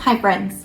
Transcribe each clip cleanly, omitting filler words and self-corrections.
Hi friends,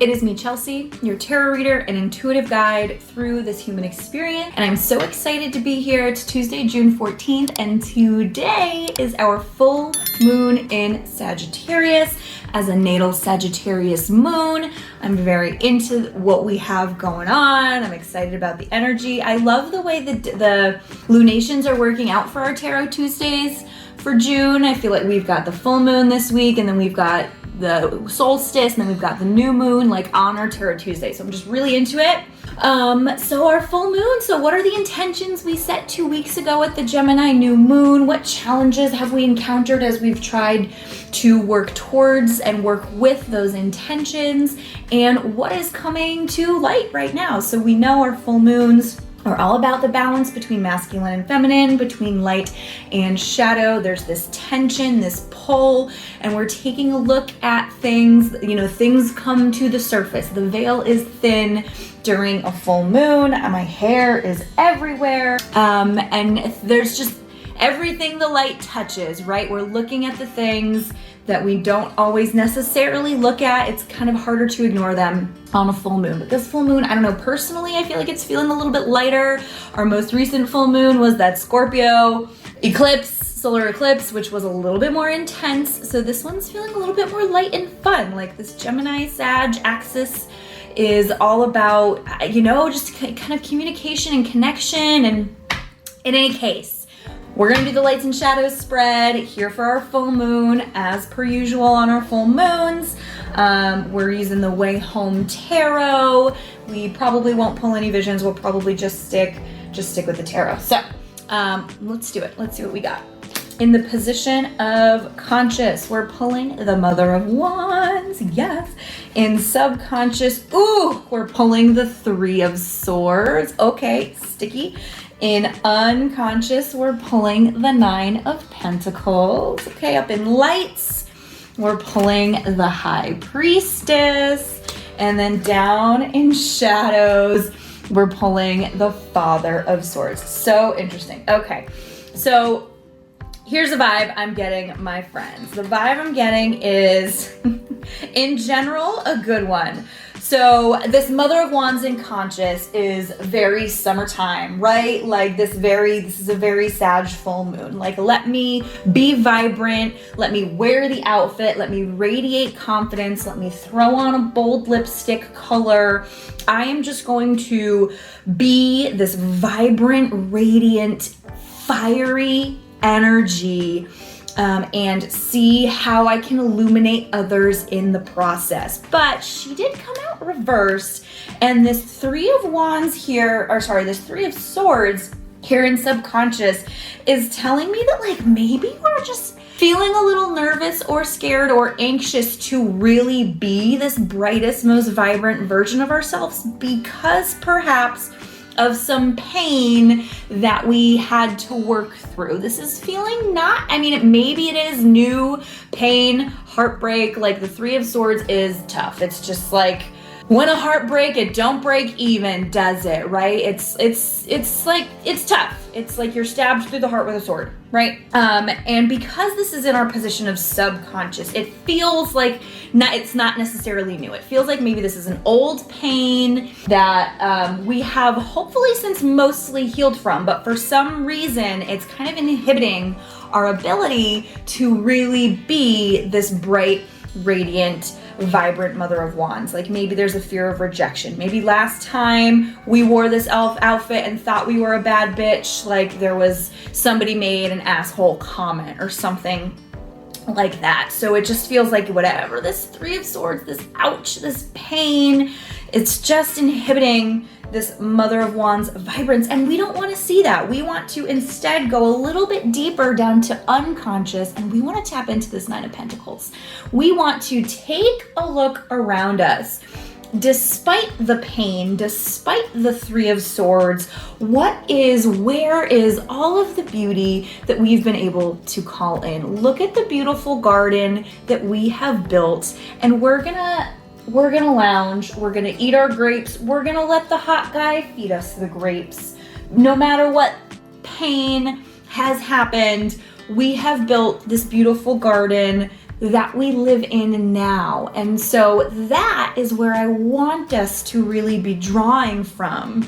it is me Chelsea, your tarot reader and intuitive guide through this human experience, and I'm so excited to be here. It's Tuesday, June 14th, and today is our full moon in Sagittarius. As a natal Sagittarius moon, I'm very into what we have going on. I'm excited about the energy. I love the way the lunations are working out for our Tarot Tuesdays for June. I feel like we've got the full moon this week, and then we've got the solstice, and then we've got the new moon like on our Tarot Tuesday. So I'm just really into it. So our full moon, so what are the intentions we set 2 weeks ago at the Gemini new moon? What challenges have we encountered as we've tried to work towards and work with those intentions? And what is coming to light right now? So we know our full moons are all about the balance between masculine and feminine, between light and shadow. There's this tension, this pull, and we're taking a look at things, things come to the surface. The veil is thin during a full moon. My hair is everywhere. And there's just everything the light touches, right? We're looking at the things that we don't always necessarily look at. It's kind of harder to ignore them on a full moon. But this full moon, I don't know, personally, I feel like it's feeling a little bit lighter. Our most recent full moon was that Scorpio eclipse, solar eclipse, which was a little bit more intense. So this one's feeling a little bit more light and fun. Like this Gemini Sag axis is all about, just kind of communication and connection. And in any case, we're gonna do the lights and shadows spread here for our full moon, as per usual on our full moons. We're using the Way Home Tarot. We probably won't pull any visions. We'll probably just stick with the tarot. So let's do it. Let's see what we got. In the position of conscious, we're pulling the Mother of Wands, yes. In subconscious, we're pulling the Three of Swords, okay, sticky. In unconscious, we're pulling the Nine of Pentacles, okay. Up in lights, we're pulling the High Priestess. And then down in shadows, we're pulling the Father of Swords. So interesting, okay. So here's the vibe I'm getting, my friends. The vibe I'm getting is, in general, a good one. So this Mother of Wands in conscious is very summertime, right? Like this is a very Sag full moon. Like, let me be vibrant, let me wear the outfit, let me radiate confidence, let me throw on a bold lipstick color. I am just going to be this vibrant, radiant, fiery energy, and see how I can illuminate others in the process. But she did come out reversed, and this Three of Swords here in subconscious is telling me that maybe we're just feeling a little nervous or scared or anxious to really be this brightest, most vibrant version of ourselves because perhaps of some pain that we had to work through. This is feeling maybe it is new pain, heartbreak. Like the Three of Swords is tough. It's just like, when a heartbreak, it don't break even, does it, right? It's tough. It's like you're stabbed through the heart with a sword, right? And because this is in our position of subconscious, it feels like it's not necessarily new. It feels like maybe this is an old pain that we have hopefully since mostly healed from, but for some reason, it's kind of inhibiting our ability to really be this bright, radiant, vibrant Mother of Wands. Like maybe there's a fear of rejection. Maybe last time we wore this elf outfit and thought we were a bad bitch, like there was somebody made an asshole comment or something like that. So it just feels like whatever, this Three of Swords, this ouch, this pain, it's just inhibiting this Mother of Wands vibrance, and we don't want to see that. We want to instead go a little bit deeper down to unconscious, and we want to tap into this Nine of Pentacles. We want to take a look around us. Despite the pain, despite the Three of Swords, where is all of the beauty that we've been able to call in? Look at the beautiful garden that we have built, and we're gonna lounge, we're gonna eat our grapes, we're gonna let the hot guy feed us the grapes. No matter what pain has happened, we have built this beautiful garden that we live in now. And so that is where I want us to really be drawing from,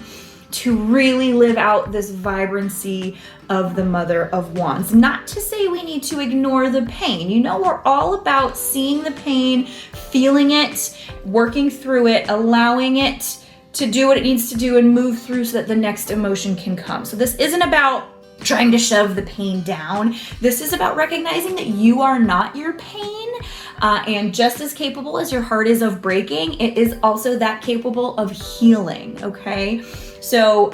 to really live out this vibrancy of the Mother of Wands. Not to say we need to ignore the pain. You know, we're all about seeing the pain, feeling it, working through it, allowing it to do what it needs to do and move through so that the next emotion can come. So this isn't about trying to shove the pain down. This is about recognizing that you are not your pain, and just as capable as your heart is of breaking, it is also that capable of healing, okay? So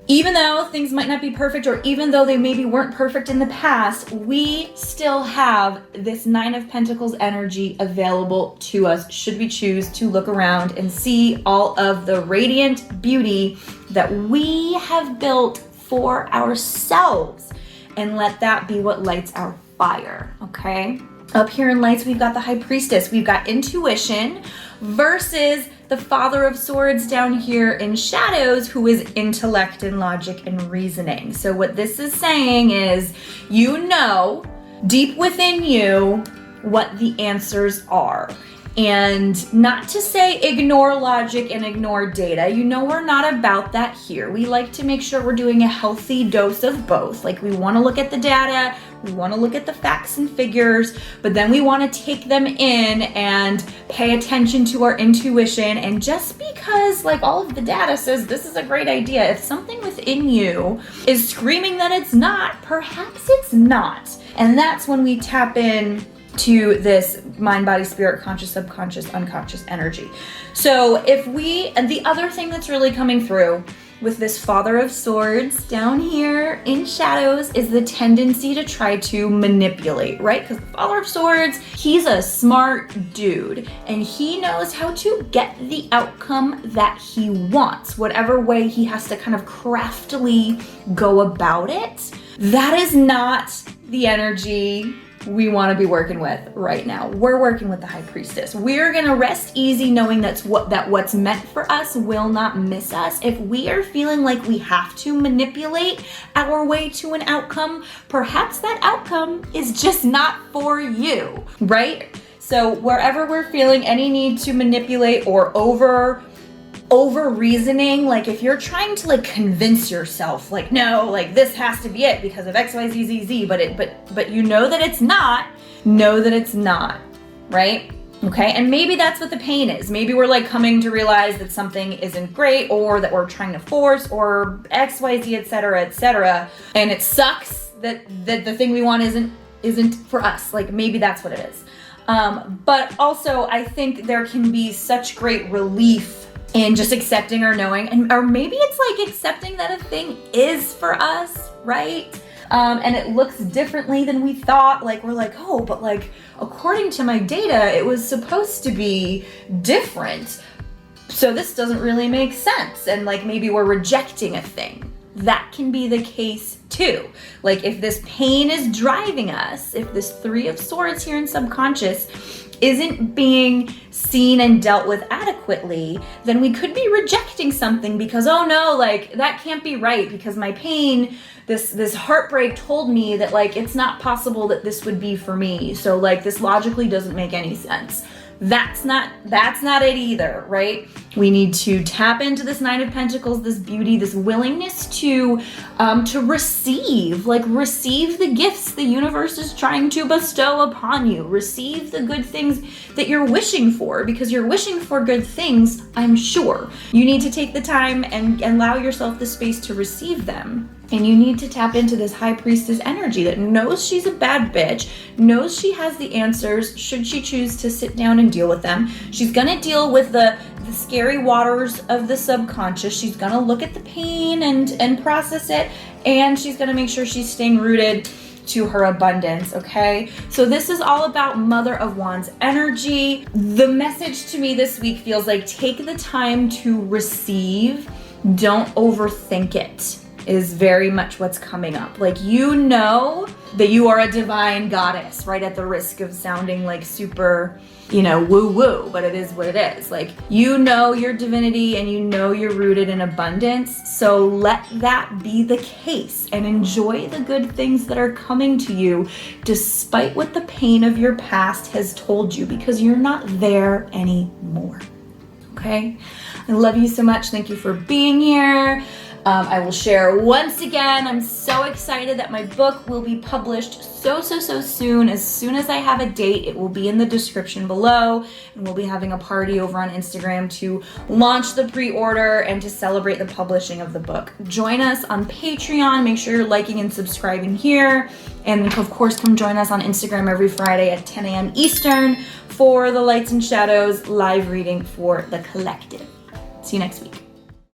even though things might not be perfect, or even though they maybe weren't perfect in the past, we still have this Nine of Pentacles energy available to us should we choose to look around and see all of the radiant beauty that we have built for ourselves, and let that be what lights our fire, okay? Up here in lights, we've got the High Priestess. We've got intuition versus the Father of Swords down here in shadows, who is intellect and logic and reasoning. So what this is saying is, you know deep within you what the answers are. And not to say ignore logic and ignore data. You know, we're not about that here. We like to make sure we're doing a healthy dose of both. Like, we want to look at the data, we want to look at the facts and figures, but then we want to take them in and pay attention to our intuition. And just because like all of the data says this is a great idea, if something within you is screaming that it's not, perhaps it's not. And that's when we tap in to this mind, body, spirit, conscious, subconscious, unconscious energy. So and the other thing that's really coming through with this Father of Swords down here in shadows is the tendency to try to manipulate, right? Because the Father of Swords, he's a smart dude and he knows how to get the outcome that he wants, whatever way he has to kind of craftily go about it. That is not the energy we want to be working with right now. We're working with the High Priestess. We're gonna rest easy knowing that what's meant for us will not miss us. If we are feeling like we have to manipulate our way to an outcome, perhaps that outcome is just not for you, right? So wherever we're feeling any need to manipulate or over reasoning, like if you're trying to like convince yourself like, no, like this has to be it because of XYZZZ, but you know that it's not, right? Okay, and maybe that's what the pain is. Maybe we're like coming to realize that something isn't great, or that we're trying to force, or XYZ, etc. And it sucks that the thing we want isn't for us. Like maybe that's what it is. But also I think there can be such great relief in just accepting or knowing, or maybe it's like accepting that a thing is for us, right? And it looks differently than we thought. Like we're like, oh, but like according to my data, it was supposed to be different. So this doesn't really make sense. And like maybe we're rejecting a thing. That can be the case too. Like if this pain is driving us, if this Three of Swords here in subconscious isn't being seen and dealt with adequately, then we could be rejecting something because, oh no, like that can't be right because my pain, this heartbreak told me that like it's not possible that this would be for me. So like this logically doesn't make any sense. That's not it either, right? We need to tap into this Nine of Pentacles, this beauty, this willingness to receive the gifts the universe is trying to bestow upon you. Receive the good things that you're wishing for, because you're wishing for good things, I'm sure. You need to take the time and allow yourself the space to receive them. And you need to tap into this High Priestess energy that knows she's a bad bitch, knows she has the answers should she choose to sit down and deal with them. She's gonna deal with the scary waters of the subconscious. She's gonna look at the pain and process it, and she's gonna make sure she's staying rooted to her abundance, okay? So this is all about Mother of Wands energy. The message to me this week feels like take the time to receive, don't overthink it. is very much what's coming up. Like, you know that you are a divine goddess, right? At the risk of sounding like super, you know, woo-woo, but it is what it is. Like, you know your divinity and you know you're rooted in abundance. So let that be the case and enjoy the good things that are coming to you despite what the pain of your past has told you, because you're not there anymore. Okay? I love you so much. Thank you for being here. I will share once again, I'm so excited that my book will be published so soon. As soon as I have a date, it will be in the description below, and we'll be having a party over on Instagram to launch the pre-order and to celebrate the publishing of the book. Join us on Patreon. Make sure you're liking and subscribing here. And of course, come join us on Instagram every Friday at 10 a.m. Eastern for the Lights and Shadows live reading for the collective. See you next week.